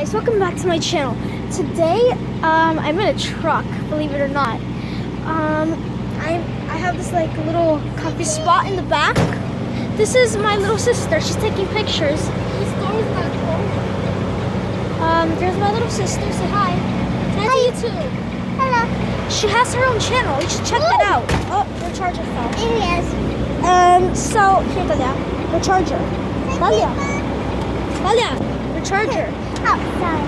guys, welcome back to my channel. Today, I'm in a truck, believe it or not. I have this like little coffee spot in the back. This is my little sister. She's taking pictures. This door is not closed. There's my little sister. Say hi. Say hi to you too. Hello. She has her own channel. You should check that out. Oh, the charger fell. Yes. So here, Talia, the charger. Talia, the charger. Oh, sorry.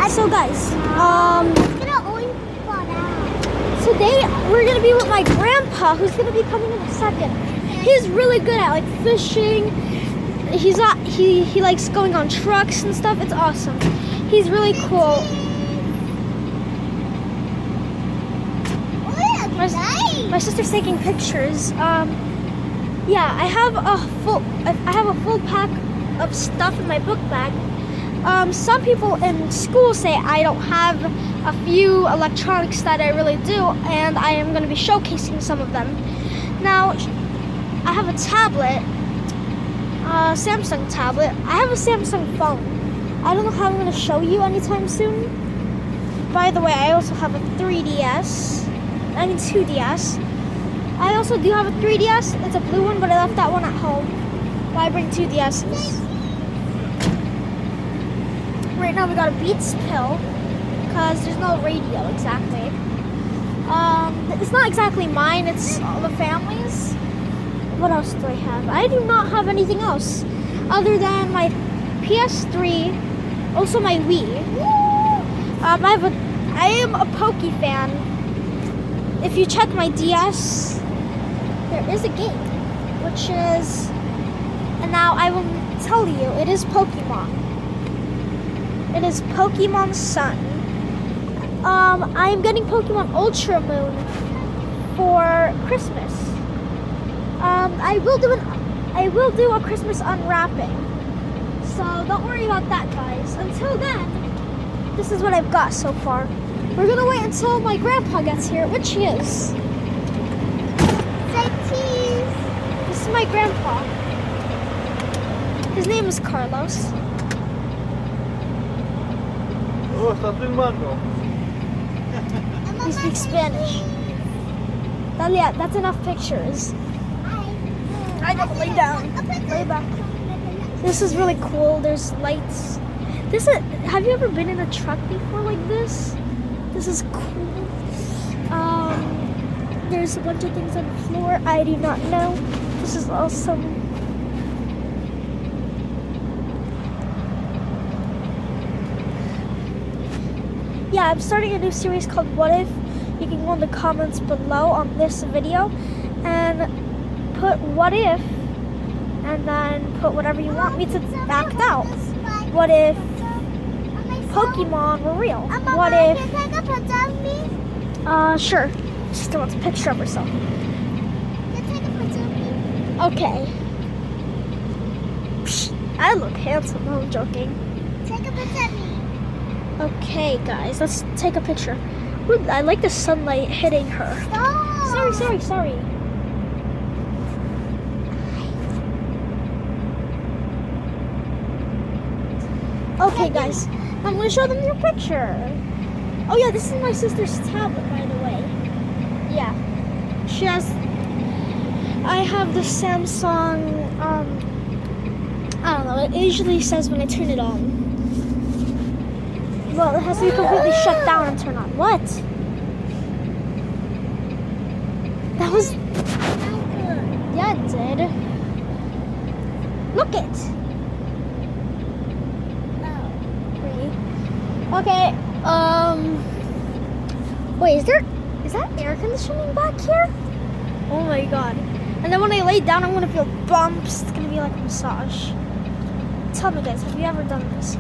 So guys, It's gonna always fall down. today we're gonna be with my grandpa, who's gonna be coming in a second. He's really good at like fishing. He likes going on trucks and stuff. It's awesome. He's really cool. Oh, that's nice. My sister's taking pictures. Yeah, I have a full pack of stuff in my book bag. Some people in school say I don't have a few electronics that I really do, and I am going to be showcasing some of them. Now, I have a tablet, Samsung tablet. I have a Samsung phone. I don't know how I'm going to show you anytime soon. By the way, I also have a 2DS. I also do have a 3DS. It's a blue one, but I left that one at home. Why bring 2DSs? Right now we got a Beats pill because there's no radio exactly. It's not exactly mine, it's all the family's. What else do I have? I do not have anything else other than my PS3, also my Wii. I am a Poke fan. If you check my DS, there is a game, which is, and now I will tell you, it is Pokemon. It is Pokemon Sun. I am getting Pokemon Ultra Moon for Christmas. I will do a Christmas unwrapping. So don't worry about that, guys. Until then, this is what I've got so far. We're gonna wait until my grandpa gets here, which he is. Say cheese. This is my grandpa. His name is Carlos. Oh, ¿estás filmando? He speaks Spanish. Dalia, that's enough pictures. I gotta lay down. Lay back. This is really cool. There's lights. Have you ever been in a truck before like this? This is cool. There's a bunch of things on the floor. I do not know. This is awesome. Yeah, I'm starting a new series called What If. You can go in the comments below on this video and put what if, and then put whatever you want me to act out. What if Pokemon were real? What if... Can you take a picture of me? Sure. Sister wants a picture of herself. Can you take a picture of me? Okay. Psh, I look handsome. No, I'm joking. Take a picture of me. Okay, guys, let's take a picture. Ooh, I like the sunlight hitting her. Stop. Sorry. Okay, guys, I'm gonna show them your picture. Oh yeah, this is my sister's tablet, by the way. Yeah, she has. I have the Samsung. I don't know. It usually says when I turn it on. Well, it has to be completely shut down and turn on. What? That was. Yeah, it did. Look it. Okay, wait, is that air conditioning back here? Oh my god. And then when I lay down, I'm gonna feel bumps. It's gonna be like a massage. Tell me guys, have you ever done this?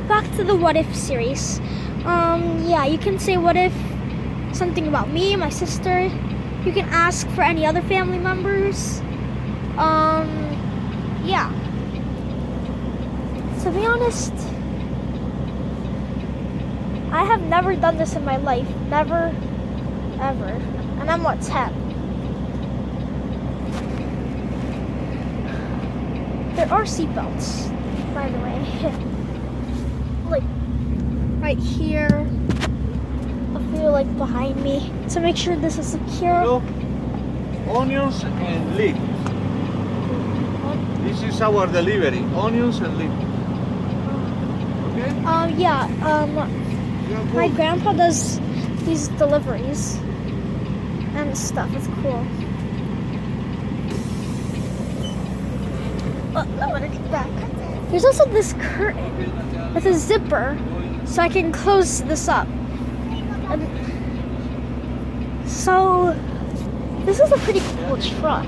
Back to the What If series. Yeah, you can say what if something about me, my sister. You can ask for any other family members. Yeah. To be honest, I have never done this in my life. Never, ever. And I'm what, 10? There are seatbelts, by the way. Like, right here. A few like behind me to make sure this is secure. Look, onions and leek. This is our delivery. Onions and leek. Okay? Yeah. Yeah, My good. grandpa does these deliveries and stuff. It's cool. Oh, I want to get back. There's also this curtain with a zipper, so I can close this up. And so this is a pretty cool truck.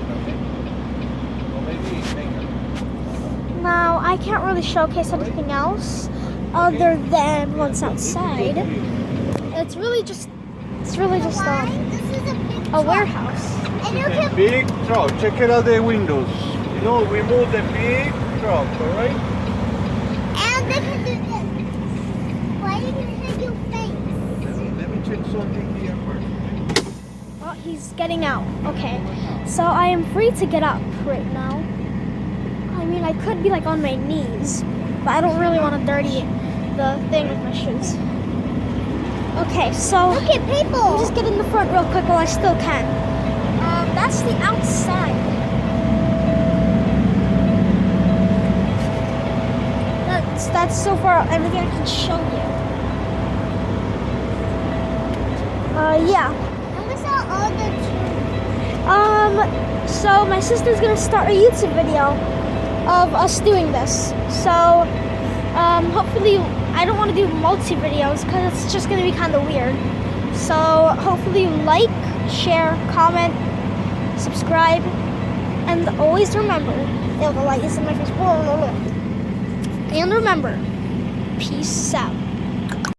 Now I can't really showcase anything else other than what's outside. It's really just This is a big a truck. warehouse. And you A can big truck. Check it out the windows. You know, we moved the big truck, alright? and they can do this. Why you can have your face? Let me check something here first. Oh, he's getting out. Okay. So I am free to get up right now. I mean, I could be like on my knees, but I don't really want to dirty the thing with my shoes. Okay, so Look at let people. me just get in the front real quick while I still can. That's the outside. That's so far everything I can show you. Yeah. And we saw all the trees. So my sister's gonna start a YouTube video of us doing this. So, hopefully, I don't want to do multi videos because it's just gonna be kind of weird. So hopefully, like, share, comment, subscribe, and always remember, the light is in my face. And remember, peace out.